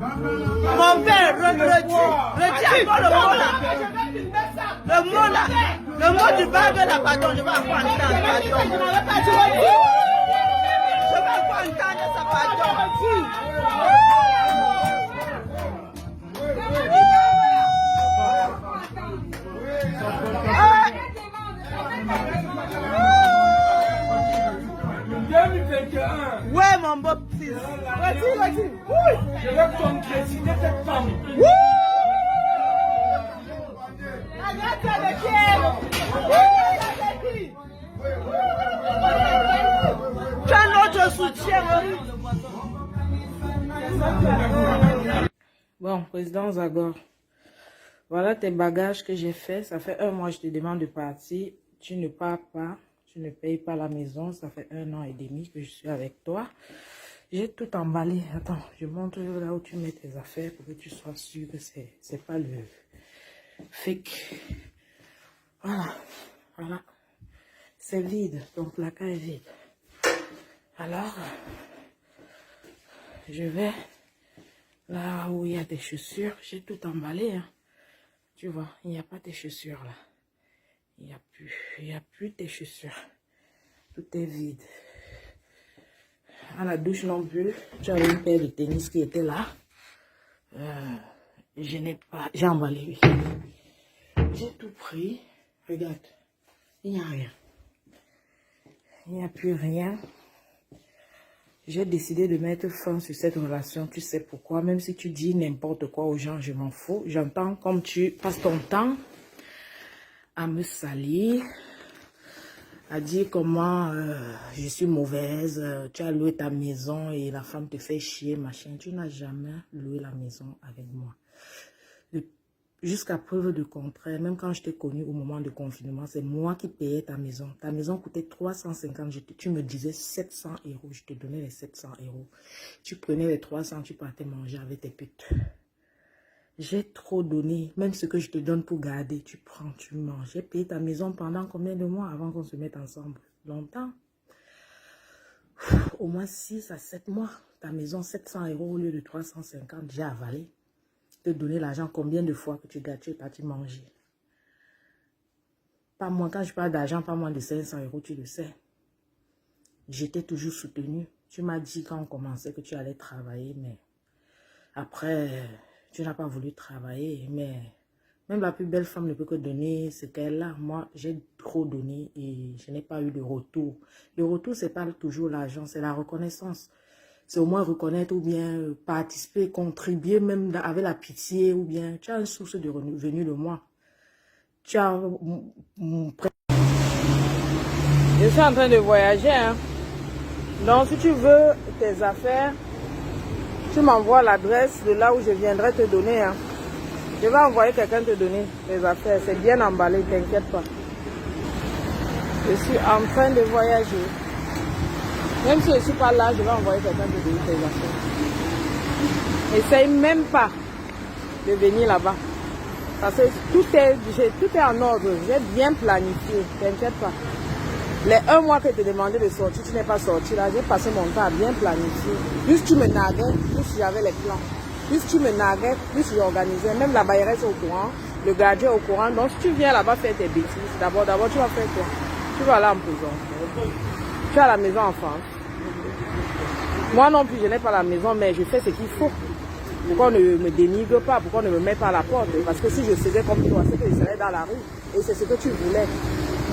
Mon père, retire encore le mot là. Le mot là. Le mot du bague là, pardon, je vais encore entendre, pardon. Je vais encore entendre ça, pardon. Ouais, mon beau fils. Vas-y. Je vais concrétiser cette femme. Tu as notre soutien. Bon, président Zagor, voilà tes bagages que j'ai fait. Ça fait 1 mois que je te demande de partir. Tu ne pars pas. Tu ne payes pas la maison. Ça fait 1 an et demi que je suis avec toi. J'ai tout emballé. Attends, je montre là où tu mets tes affaires pour que tu sois sûr que c'est pas le fake. Voilà. C'est vide. Ton placard est vide. Alors, je vais là où il y a des chaussures. J'ai tout emballé. Hein. Tu vois, il n'y a pas tes chaussures là. Il n'y a plus tes chaussures. Tout est vide. À la douche non plus. J'avais une paire de tennis qui était là. Je n'ai pas. J'ai emballé, oui. J'ai tout pris. Regarde. Il n'y a rien. Il n'y a plus rien. J'ai décidé de mettre fin sur cette relation. Tu sais pourquoi? Même si tu dis n'importe quoi aux gens, je m'en fous. J'entends comme tu passes ton temps à me salir, à dire comment je suis mauvaise, tu as loué ta maison et la femme te fait chier, machin. Tu n'as jamais loué la maison avec moi. Jusqu'à preuve de contraire, même quand je t'ai connu au moment de confinement, c'est moi qui payais ta maison. Ta maison coûtait 350, tu me disais 700 €, je te donnais les 700 €. Tu prenais les 300, tu partais manger avec tes putes. J'ai trop donné, même ce que je te donne pour garder, tu prends, tu manges. J'ai payé ta maison pendant combien de mois avant qu'on se mette ensemble? Longtemps. Au moins 6 à 7 mois. Ta maison, 700 € au lieu de 350, j'ai avalé. Te donner l'argent, combien de fois que tu gardes, tu es parti manger. Pas moins, quand je parle d'argent, pas moins de 500 €, tu le sais. J'étais toujours soutenue. Tu m'as dit quand on commençait que tu allais travailler, mais après, tu n'as pas voulu travailler. Mais même la plus belle femme ne peut que donner ce qu'elle a. Moi, j'ai trop donné et je n'ai pas eu de retour. Le retour, ce n'est pas toujours l'argent, c'est la reconnaissance. C'est au moins reconnaître ou bien participer, contribuer même avec la pitié ou bien tu as une source de revenus de moi. Tu as... Je suis en train de voyager. Hein. Donc si tu veux tes affaires, tu m'envoies l'adresse de là où je viendrai te donner. Hein. Je vais envoyer quelqu'un te donner tes affaires. C'est bien emballé, t'inquiète pas. Je suis en train de voyager. Même si je ne suis pas là, je vais envoyer quelqu'un te donner tes affaires. N'essaye même pas de venir là-bas. Parce que tout est en ordre. J'ai bien planifié. T'inquiète pas. Les 1 mois que je t'ai demandé de sortir, tu n'es pas sorti là. J'ai passé mon temps à bien planifier. Plus tu me narguais, plus j'avais les plans. Plus tu me narguais, plus j'organisais. Même la bailleresse est au courant. Le gardien est au courant. Donc si tu viens là-bas faire tes bêtises, d'abord tu vas faire quoi? Tu vas aller en prison. Tu es à la maison en France. Moi non plus, je n'ai pas la maison, mais je fais ce qu'il faut. Pourquoi on ne me dénigre pas? Pourquoi on ne me met pas à la porte? Parce que si je faisais comme toi, c'est que je serais dans la rue. Et c'est ce que tu voulais,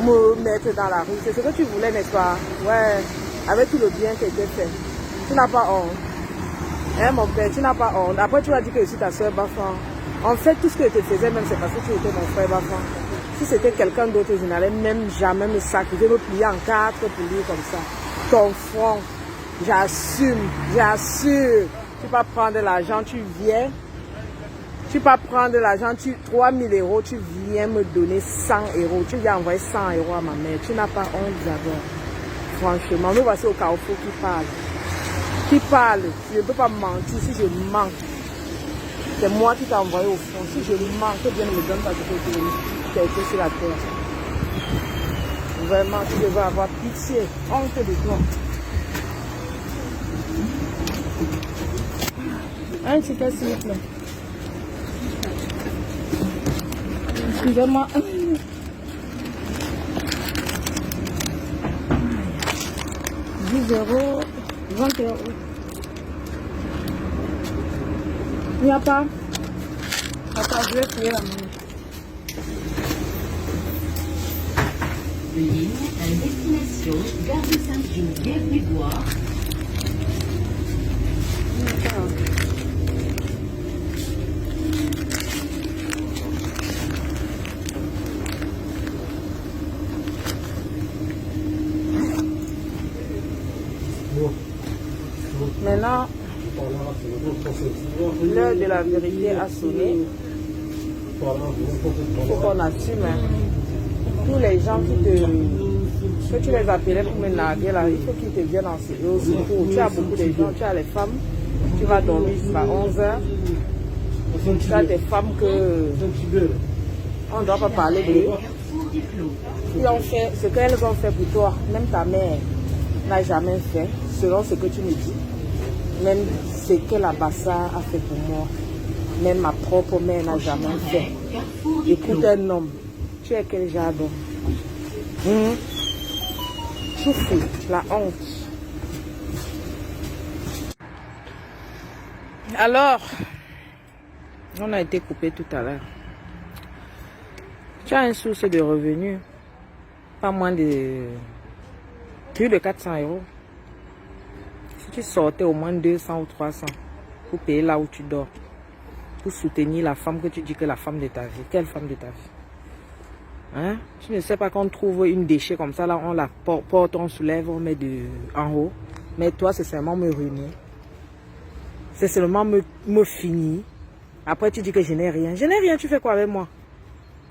me mettre dans la rue. C'est ce que tu voulais, n'est-ce pas? Ouais, avec tout le bien qui a été fait. Tu n'as pas honte. Hein, mon père, tu n'as pas honte. Après, tu as dit que je suis ta soeur Bafan. En fait, tout ce que je te faisais, même, c'est parce que tu étais mon frère Bafan. Si c'était quelqu'un d'autre, je n'allais même jamais me sacrifier, me plier en 4 pour lui comme ça. Ton front, j'assume, j'assure. Tu vas prendre l'argent, tu viens. Tu vas prendre l'argent, 3 000 €, tu viens me donner 100 €. Tu viens envoyer 100 € à ma mère. Tu n'as pas honte d'abord. Franchement, nous voici au Carrefour qui parle. Qui parle. Je ne peux pas mentir si je mens. C'est moi qui t'ai envoyé au fond. Si je mens, que Dieu ne me donne pas ce que tu as été sur la terre. Vraiment, tu devrais avoir pitié. Honte de toi. Un ticket s'il vous plaît. Excusez-moi. 10 euros, 20 euros. Il n'y a pas. Attends, je vais payer la monnaie. Ligne à destination Gare de Saint-Cloud, bienvenue boire. Maintenant, l'heure de la vérité a sonné. Il faut qu'on assume. Hein. Tous les gens que tu les appelais pour me narguer là, il faut qu'ils te viennent en secours. Tu as beaucoup de gens, tu as les femmes, tu vas dormir jusqu'à 11h. Tu as des femmes que on ne doit pas parler d'eux. Ils ont fait ce qu'elles ont fait pour toi, même ta mère n'a jamais fait, selon ce que tu me dis. Même ce que la Bassa a fait pour moi, même ma propre mère n'a jamais fait. Écoute un homme, tu es quel genre d'homme? Souffle, la honte. Alors, on a été coupé tout à l'heure. Tu as une source de revenus, pas moins de plus de 400 euros. Si tu sortais au moins 200 ou 300 pour payer là où tu dors, pour soutenir la femme que tu dis que la femme de ta vie. Quelle femme de ta vie? Hein? Tu ne sais pas qu'on trouve une déchet comme ça, là on la porte, on soulève, on met en haut. Mais toi, c'est seulement me ruiner. C'est seulement me finir. Après, tu dis que je n'ai rien. Je n'ai rien, tu fais quoi avec moi?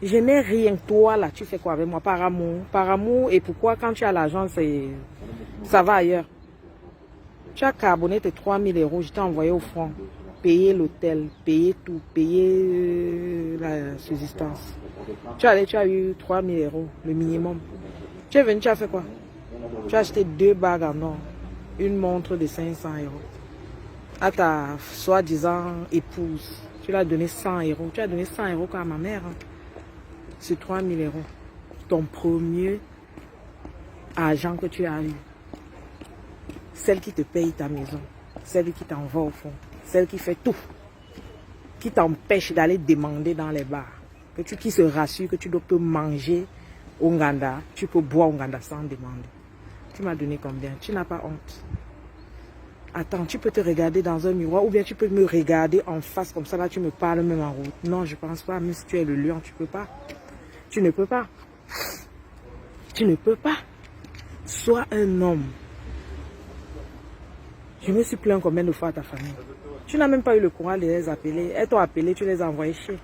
Je n'ai rien. Toi, là, tu fais quoi avec moi? Par amour. Par amour, et pourquoi quand tu as l'argent, ça va ailleurs? Tu as carboné tes 3000 euros, je t'ai envoyé au front. Payer l'hôtel, payer tout, payer la subsistance. Tu as eu 3000 euros, le minimum. Tu es venu, tu as fait quoi? Tu as acheté 2 bagues en or, une montre de 500 euros. À ta soi-disant épouse, tu lui as donné 100 euros. Tu as donné 100 euros à ma mère. Hein. C'est 3000 euros. Ton premier argent que tu as eu. Celle qui te paye ta maison. Celle qui t'envoie au fond. Celle qui fait tout. Qui t'empêche d'aller demander dans les bars. Qui se rassure que tu peux manger au Nganda. Tu peux boire au Nganda sans demander. Tu m'as donné combien? Tu n'as pas honte. Attends, tu peux te regarder dans un miroir ou bien tu peux me regarder en face comme ça, là tu me parles même en route. Non, je pense pas, même si tu es le lion, tu peux pas. Tu ne peux pas. Tu ne peux pas. Sois un homme. Je me suis plaint combien de fois à ta famille. Tu n'as même pas eu le courage de les appeler. Elles t'ont appelé, tu les as envoyés chier.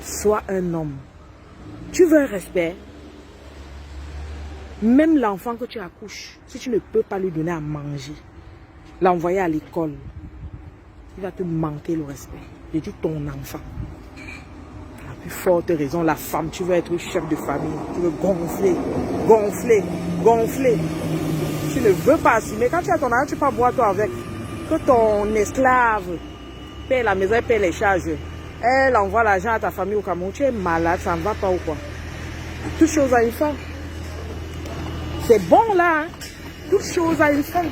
Sois un homme. Tu veux un respect. Même l'enfant que tu accouches, si tu ne peux pas lui donner à manger, l'envoyer à l'école, il va te manquer le respect. Je dis ton enfant. La plus forte raison, la femme, tu veux être chef de famille, tu veux gonfler, gonfler, gonfler. Tu ne veux pas assumer. Quand tu as ton argent, tu peux pas boire toi avec. Que ton esclave paie la maison, paie les charges. Elle envoie l'argent à ta famille au Cameroun. Tu es malade, ça ne va pas ou quoi? Toute chose a une fin. C'est bon là, hein? Toute chose a une fin. Il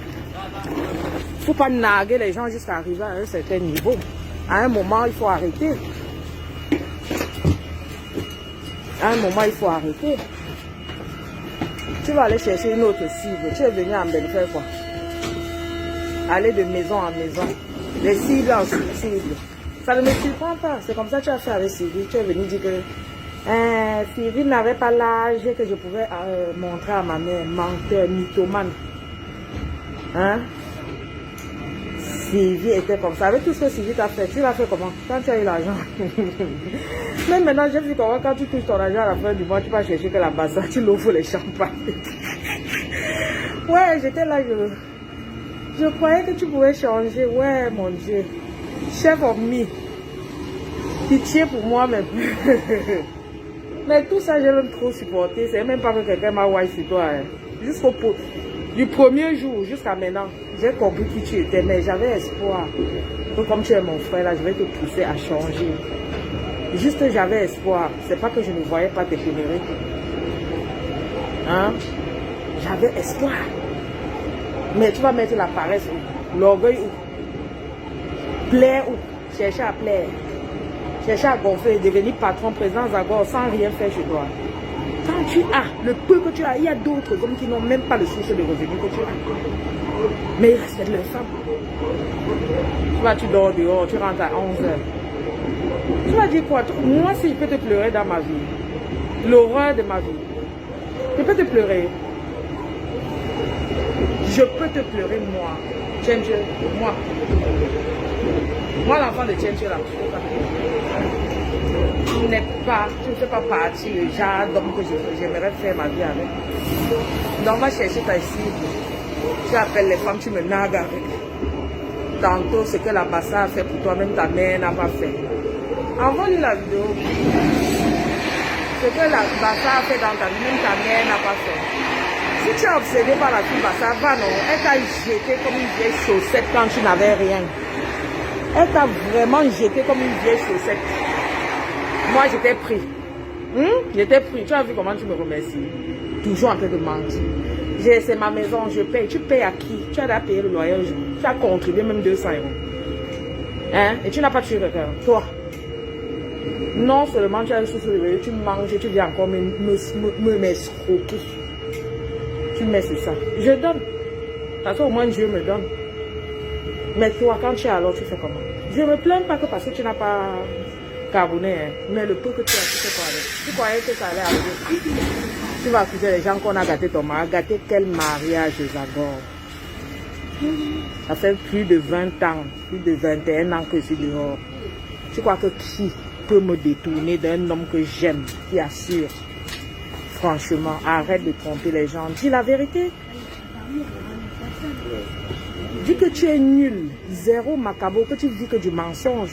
ne faut pas narguer les gens jusqu'à arriver à un certain niveau. À un moment, il faut arrêter. À un moment, il faut arrêter. Tu vas aller chercher une autre cible. Tu es venu en Belfort quoi? Aller de maison en maison. Les cibles en cible. Ça ne me surprend pas. C'est comme ça que tu as fait avec Sylvie. Tu es venu dire que Sylvie n'avait pas l'âge que je pouvais montrer à ma mère. Menteur, mythomane. Hein? Sylvie était comme ça. Avec tout ce que Sylvie t'a fait, tu l'as fait comment? Quand tu as eu l'argent. Même maintenant, j'ai vu comment quand tu touches ton argent à la fin du mois, tu vas chercher que la Bassa, tu l'ouvres les champagnes. Ouais, j'étais là, je croyais que tu pouvais changer. Ouais, mon Dieu. Chef of me. Pitié pour moi même. Mais tout ça, j'ai même trop supporté. C'est même pas que quelqu'un m'a ouaille sur toi. Hein. Du premier jour jusqu'à maintenant, j'ai compris qui tu étais. Mais j'avais espoir. Comme tu es mon frère, là, je vais te pousser à changer. Juste, j'avais espoir. C'est pas que je ne voyais pas tes pénuries. Hein? J'avais espoir. Mais tu vas mettre la paresse où? L'orgueil où? Plaire où? Chercher à plaire. Chercher à gonfler, devenir patron, président Zagor, sans rien faire chez toi. Quand tu as le peu que tu as, il y a d'autres hommes qui n'ont même pas le source de revenus que tu as. Mais il reste de leur femme. Tu dors dehors, tu rentres à 11h. Tu vas dire quoi? Moi, si je peux te pleurer dans ma vie, l'horreur de ma vie, je peux te pleurer. Je peux te pleurer, moi. Tchenche, moi. Moi, l'enfant de Tchenche, là, tu n'es pas, tu ne fais pas partie du genre d'homme que j'aimerais faire ma vie avec. Donc, on va chercher ta cible. Tu appelles les femmes, tu me nagues avec. Tantôt, ce que la Bassa a fait pour toi, même ta mère n'a pas fait. Envoie-lui la vidéo. Ce que la Bassa a fait dans ta vie, même ta mère n'a pas fait. Si tu es obsédé par la fille Bassa, va non. Elle t'a jeté comme une vieille chaussette quand tu n'avais rien. Elle t'a vraiment jeté comme une vieille chaussette. Moi, j'étais pris. J'étais pris. Tu as vu comment tu me remercies? Toujours en train de mentir. C'est ma maison, je paye. Tu payes à qui? Tu as payé le loyer un jour. Tu as contribué même 200 €. Hein? Et tu n'as pas tué quelqu'un. Toi. Non seulement tu as un souci de loyer, tu manges et tu viens encore m'escroquer. Tu mets c'est ça. Je donne. Parce qu'au moins Dieu me donne. Mais toi, quand tu es alors, tu fais comment? Je ne me plains pas que parce que tu n'as pas carboné, hein. Mais le peu que tu as, tu fais quoi avec? Tu croyais que ça allait arriver? Tu vas accuser les gens qu'on a gâté ton mari. Gâté quel mariage, Zagor? Ça fait plus de 20 ans, plus de 21 ans que je suis dehors. Tu crois que qui peut me détourner d'un homme que j'aime, qui assure? Franchement, arrête de tromper les gens. Dis la vérité. Dis que tu es nul, zéro macabo, que tu vis que du mensonge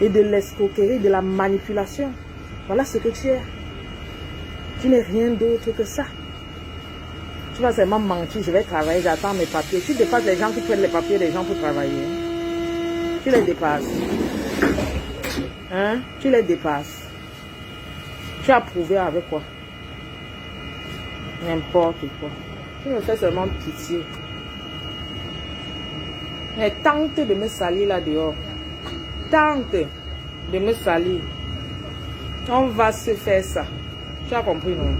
et de l'escroquerie, de la manipulation. Voilà ce que tu es. Tu n'es rien d'autre que ça. Tu vas seulement mentir, je vais travailler, j'attends mes papiers. Tu dépasses les gens qui prennent les papiers des gens pour travailler. Tu les dépasses. Hein? Tu les dépasses. Tu as prouvé avec quoi? N'importe quoi. Tu me fais seulement pitié. Mais tente de me salir là dehors. Tente de me salir. On va se faire ça. Tu as compris, non?